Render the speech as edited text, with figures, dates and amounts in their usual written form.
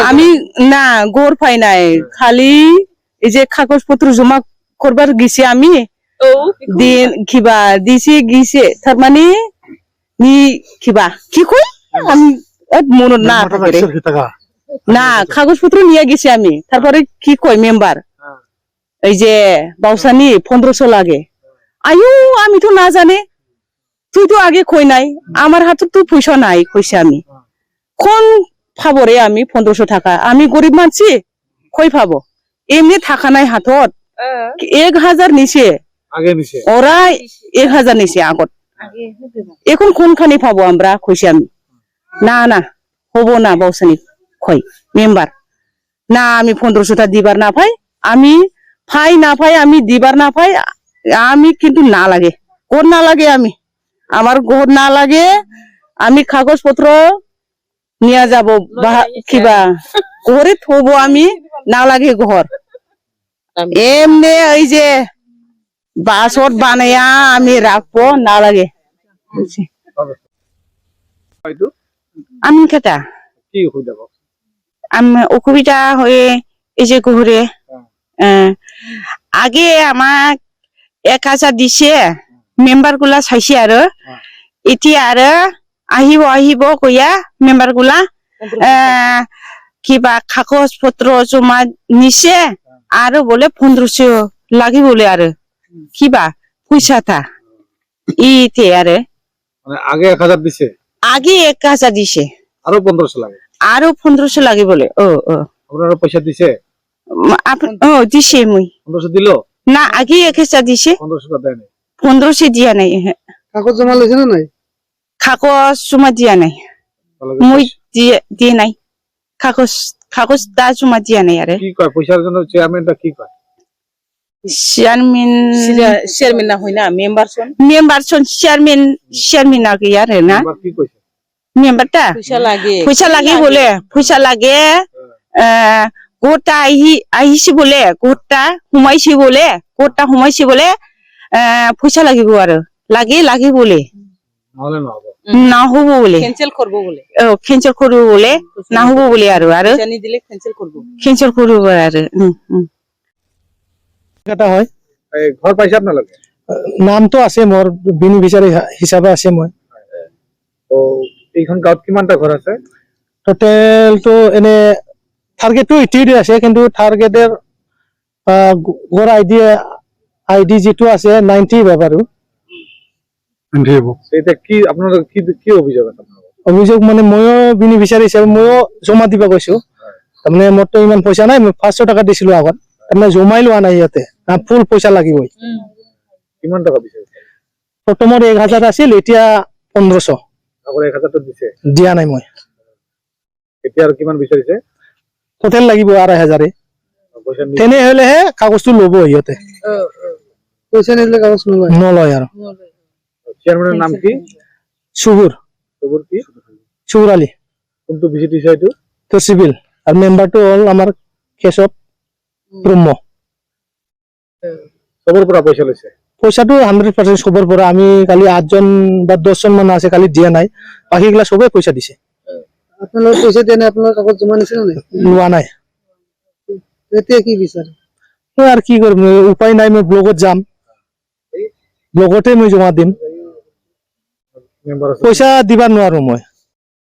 আমি না গড় পাই নাই, খালি এই যে কাগজ পত্র জমা করবার গেছি আমি দিন কিবা দিছে গিয়েছে তার মানে নি কিবা কি কই আমি মনত না থাকে না কাগজ পত্র নিয়ে গেছি আমি তারপরে কি কই মেম্বার এই যে বাউসানি 1500 লাগে আয়ু আমি তো না জানে তুই তো আগে কই নাই আমার হাতে তো পয়সা নাই কইছে আমি কোন পাবো আমি 1500 টাকা আমি গরিব মানছি কই পাবো এমনি টাকা নাই হাতত 1000 নিছে আগে নিছে ওরা 1000 নিছে আগত এখন কোনখানে পাবো আমরা কইছি আমি না না হবো না বাউসানি কই মেম্বার না আমি 1500 টাকা দিবার না পাই আমি পাই না পাই আমি দিবার না পাই আমি কিন্তু না লাগে কোন না লাগে আমি আমার ঘর না লাগে আমি কাগজ পত্র নিয়ে যাব কিবা ঘরে থবো আমি না লাগে ঘর এমনি ওই যে বাসট বানাইয়া আমি রাখবো না লাগে আমি কেটা কি অসুবিধা আমি অসুবিধা হয়ে এই যে ঘুরে আগে আমাক 1000 দিছে মেম্বার গুলা চাইছে আৰু এতিয়া আৰু আহিব আহিব কইয়া মেম্বার গুলা কিবা কাগজ পত্র জমা নিছে আৰু বলে 1500 লাগি বলে আৰু কিবা পয়সা থা ইতে আৰু মানে আগে 1000 দিছে আগে 1000 দিছে আরো 1500 লাগে আরো 1500 লাগে বলে ও ও আপনারা পয়সা দিছে ও দিছে মই 1500 দিলো না আগে 1000 দিছে 1500 দেয় নাই 1500 দিয়া নাই কাগজ জমা লইছে না নাই কাগজ জমা দিয়া নাই মই দিয়ে নাই কাগজ কাগজ তা জমা দিয়া নাই আরে কি কয় পয়সার জন্য চেয়ারম্যানটা কি কয় চেয়ারম্যান না হই না মেম্বার সন চেয়ারম্যান না কি আরে না কি কইছে মেম্বারটা পয়সা লাগে বলে পয়সা লাগে গোটা আহিছে বলে গোটা হুমাইছে বলে পয়সা লাগিব আৰু লাগে বলে নহলে নহব না হব বলে ক্যান্সেল করব বলে ক্যান্সেল করব বলে না হব বলে আৰু জানি দিলে ক্যান্সেল করব আৰু কাটা হয় এই ঘর পাইছে আপনাদের নাম তো আছে মোর বেনিফিশিয়ারি হিসাবে আছে মই তো এইখন গাঁৱত কিমানটা ঘর আছে টোটাল তো এনে টার্গেট তো 80 আছে কিন্তু টার্গেটের ঘর আইডি যেটো আছে 90 ব্যাপারও এটা কি আপনাদের কি অভিযোগ আছে অভিযোগ মানে ময়ো বেনিফিশিয়ারি হিসাবে ময়ো জমা দিবা গৈছো তাৰমানে মোৰ তো ইমান পইচা নাই মই 500 টাকা দিছিলো আগত তাৰমানে জমাই লোৱা নাই ইয়াতে ফুল পইচা লাগিবই কিমান টাকা দিছে প্ৰথমত 1000 আছিল এতিয়া 1500 আগৰ 1000 তো দিছে দিয়া নাই মই এতিয়া আৰু কিমান বিচাৰিছে টোটাল লাগিব 2000 পইচা তেনে হলেহে কাগজটো ল'ব ইহঁতে পইচা নিলে কাগজ নলয় আৰু চেয়ারম্যানের নাম কি সুবুর কি সুবুর আলী কোনটো ভিজিট দিছে এটো তো সিভিল আর মেম্বারটো হল আমার কেশব ব্রহ্ম সবৰ পৰা পইচা লৈছে পইচাটো 100% সবৰ পৰা আমি কালি 8 জন বা 10 জন মান আছে কালি দিয়া নাই বাকিগুলা সবে পইচা দিছে আপোনালোক পইচা দিয়া নাই আপোনালোক কাগজ জমা নিছে নাই লোৱা নাই এতিয়া কি বিচাৰে আর কি করব উপায় নাই মই ব্লগত যাম ব্লগতে মই জমা দিম পইচা দিবা নোৱাৰো মই